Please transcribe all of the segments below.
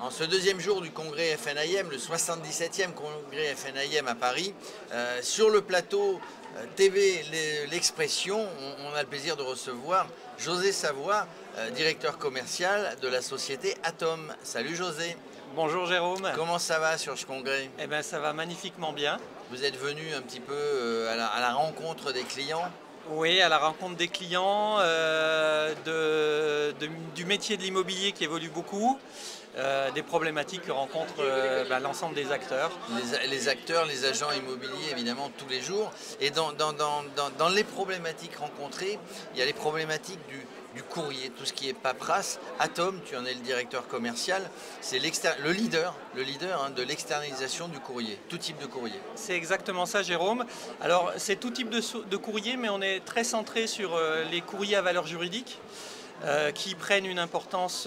En ce deuxième jour du congrès FNIM, le 77e congrès FNIM à Paris, sur le plateau TV L'Expression, on a le plaisir de recevoir José Savoie, directeur commercial de la société Atom. Salut José. Bonjour Jérôme. Comment ça va sur ce congrès? Eh bien ça va magnifiquement bien. Vous êtes venu un petit peu à la rencontre des clients? Oui, à la rencontre des clients, du métier de l'immobilier qui évolue beaucoup, des problématiques que rencontrent l'ensemble des acteurs. Les acteurs, les agents immobiliers évidemment tous les jours. Et dans les problématiques rencontrées, il y a les problématiques du courrier, tout ce qui est paperasse. Atom, tu en es le directeur commercial, c'est le leader de l'externalisation du courrier, tout type de courrier. C'est exactement ça Jérôme. Alors c'est tout type de courrier, mais on est très centré sur les courriers à valeur juridique. Qui prennent une importance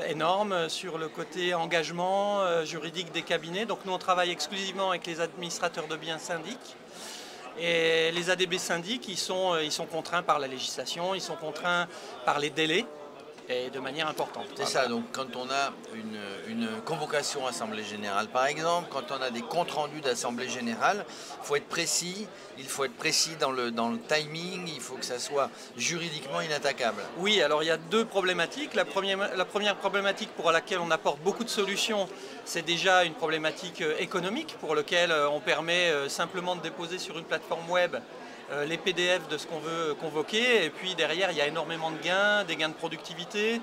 énorme sur le côté engagement juridique des cabinets. Donc nous on travaille exclusivement avec les administrateurs de biens syndics. Et les ADB syndics, ils sont contraints par la législation, ils sont contraints par les délais, et de manière importante. C'est ça, donc quand on a une convocation Assemblée Générale par exemple, quand on a des comptes rendus d'Assemblée Générale, il faut être précis dans le timing, il faut que ça soit juridiquement inattaquable. Oui, alors il y a deux problématiques. La première problématique pour laquelle on apporte beaucoup de solutions, c'est déjà une problématique économique pour laquelle on permet simplement de déposer sur une plateforme web les PDF de ce qu'on veut convoquer, et puis derrière il y a énormément de gains, des gains de productivité,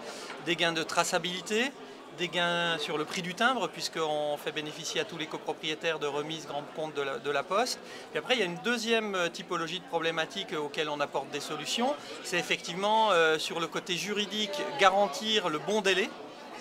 des gains de traçabilité, des gains sur le prix du timbre puisqu'on fait bénéficier à tous les copropriétaires de remises grand compte de la Poste. Et après il y a une deuxième typologie de problématiques auxquelles on apporte des solutions, c'est effectivement sur le côté juridique garantir le bon délai,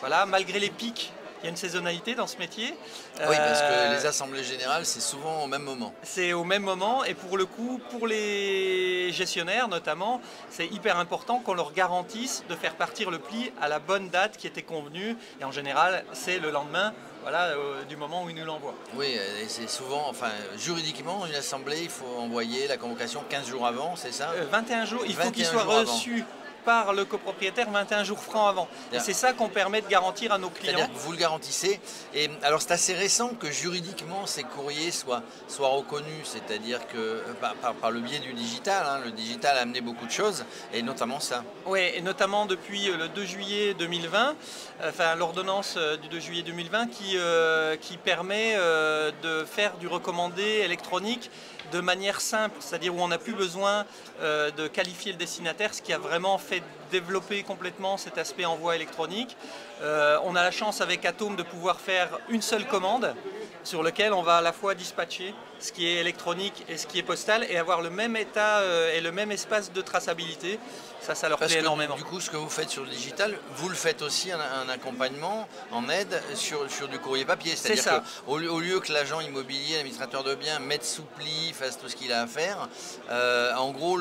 voilà, malgré les pics. Il y a une saisonnalité dans ce métier. Oui, parce que les assemblées générales, c'est souvent au même moment. C'est au même moment, et pour le coup, pour les gestionnaires notamment, c'est hyper important qu'on leur garantisse de faire partir le pli à la bonne date qui était convenue. Et en général, c'est le lendemain, voilà, du moment où ils nous l'envoient. Oui, et c'est souvent, enfin, juridiquement, une assemblée, il faut envoyer la convocation 15 jours avant, c'est ça? 21 jours, il faut qu'il soit reçu par le copropriétaire 21 jours francs avant. Et c'est ça qu'on permet de garantir à nos clients. C'est-à-dire que vous le garantissez. Et alors c'est assez récent que juridiquement ces courriers soient reconnus, c'est-à-dire que par le biais du digital, hein, le digital a amené beaucoup de choses, et notamment ça. Oui, et notamment depuis le 2 juillet 2020, enfin l'ordonnance du 2 juillet 2020 qui permet de faire du recommandé électronique de manière simple, c'est-à-dire où on n'a plus besoin de qualifier le destinataire, ce qui a vraiment fait développer complètement cet aspect envoi électronique. On a la chance avec Atom de pouvoir faire une seule commande sur lequel on va à la fois dispatcher ce qui est électronique et ce qui est postal et avoir le même état et le même espace de traçabilité. Ça leur plaît énormément. Du coup, ce que vous faites sur le digital, vous le faites aussi un accompagnement en aide sur du courrier papier. C'est-à-dire qu'au lieu que l'agent immobilier, l'administrateur de biens, mette sous pli, fasse tout ce qu'il a à faire, en gros,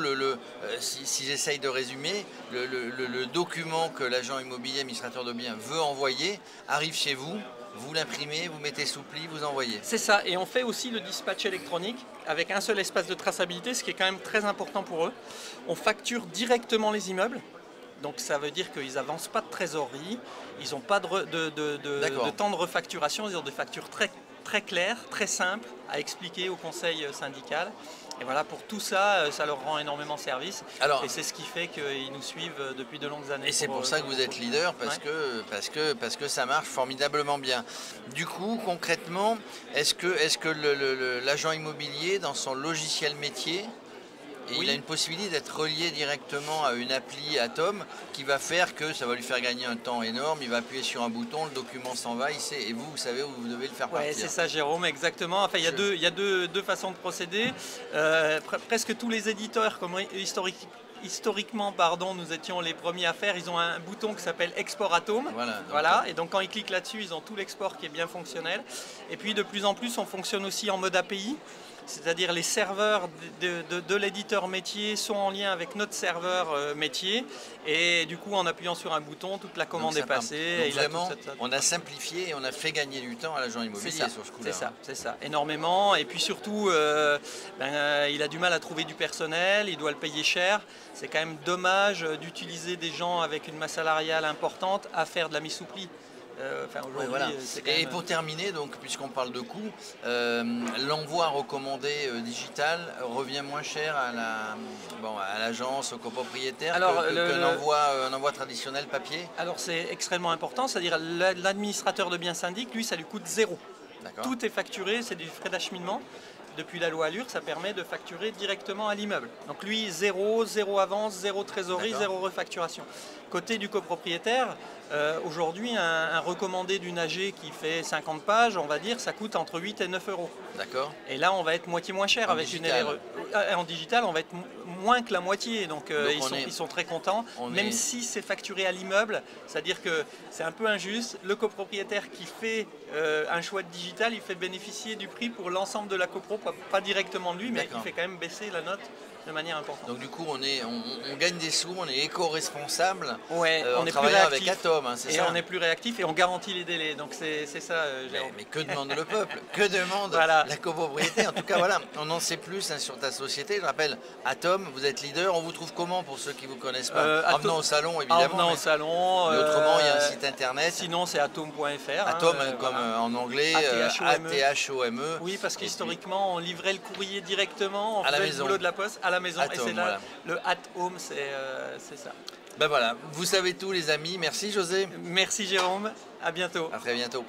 si j'essaye de résumer, le document que l'agent immobilier, administrateur de biens veut envoyer arrive chez vous. Vous l'imprimez, vous mettez sous pli, vous envoyez. C'est ça, et on fait aussi le dispatch électronique avec un seul espace de traçabilité, ce qui est quand même très important pour eux. On facture directement les immeubles, donc ça veut dire qu'ils n'avancent pas de trésorerie, ils n'ont pas de temps de refacturation, ils ont des factures très claires, très simples à expliquer au conseil syndical. Et voilà, pour tout ça, ça leur rend énormément service. Alors, et c'est ce qui fait qu'ils nous suivent depuis de longues années. Et c'est pour ça que vous êtes leader, parce que ça marche formidablement bien. Du coup, concrètement, est-ce que l'agent immobilier, dans son logiciel métier, il a une possibilité d'être relié directement à une appli Atom qui va faire que ça va lui faire gagner un temps énorme, il va appuyer sur un bouton, le document s'en va, et vous savez où vous devez le faire partir. Oui, c'est ça Jérôme, exactement. Enfin, il y a deux façons de procéder. Presque tous les éditeurs, comme historiquement, nous étions les premiers à faire, ils ont un bouton qui s'appelle Export Atom. Voilà. Et donc quand ils cliquent là-dessus, ils ont tout l'export qui est bien fonctionnel. Et puis de plus en plus, on fonctionne aussi en mode API. C'est-à-dire les serveurs de l'éditeur métier sont en lien avec notre serveur métier, et du coup en appuyant sur un bouton, toute la commande est passée. Donc vraiment, on a simplifié et on a fait gagner du temps à l'agent immobilier sur ce coup-là. C'est ça, énormément. Et puis surtout, il a du mal à trouver du personnel, il doit le payer cher. C'est quand même dommage d'utiliser des gens avec une masse salariale importante à faire de la mise sous pli. Voilà. Et pour terminer, donc, puisqu'on parle de coût, l'envoi recommandé digital revient moins cher à l'agence, au copropriétaire qu'un envoi traditionnel papier. Alors c'est extrêmement important, c'est-à-dire l'administrateur de biens syndic, lui, ça lui coûte 0. Tout est facturé, c'est du frais d'acheminement. Depuis la loi Allure, ça permet de facturer directement à l'immeuble. Donc lui, 0 avance, 0 trésorerie, 0 refacturation. Côté du copropriétaire, aujourd'hui, un recommandé d'une AG qui fait 50 pages, on va dire, ça coûte entre 8 et 9 euros. D'accord. Et là, on va être moitié moins cher avec une LRE. En digital, on va être moins que la moitié, donc ils sont très contents, même si c'est facturé à l'immeuble, c'est-à-dire que c'est un peu injuste. Le copropriétaire qui fait un choix de digital, il fait bénéficier du prix pour l'ensemble de la copro, pas directement de lui, mais il fait quand même baisser la note de manière importante. Donc du coup, on gagne des sous, on est éco-responsable, ouais, on est plus réactif avec Atom, hein, c'est ça. Et on est plus réactif et on garantit les délais, donc c'est ça, Jérôme. Mais que demande le peuple? Que demande la copropriété? En tout cas, voilà, on en sait plus sur ta société. Je rappelle, Atom, vous êtes leader, on vous trouve comment pour ceux qui ne vous connaissent pas? En venant au salon, évidemment. En venant au salon. Mais autrement, il y a un site internet. Sinon, c'est atom.fr. Atom, comme en anglais, ATHOME. Oui, parce qu'historiquement, on livrait le courrier directement, on faisait le boulot de la poste à la maison. Atom, et c'est là, le at home, c'est ça. Ben voilà, vous savez tout les amis. Merci José. Merci Jérôme, à bientôt. À très bientôt.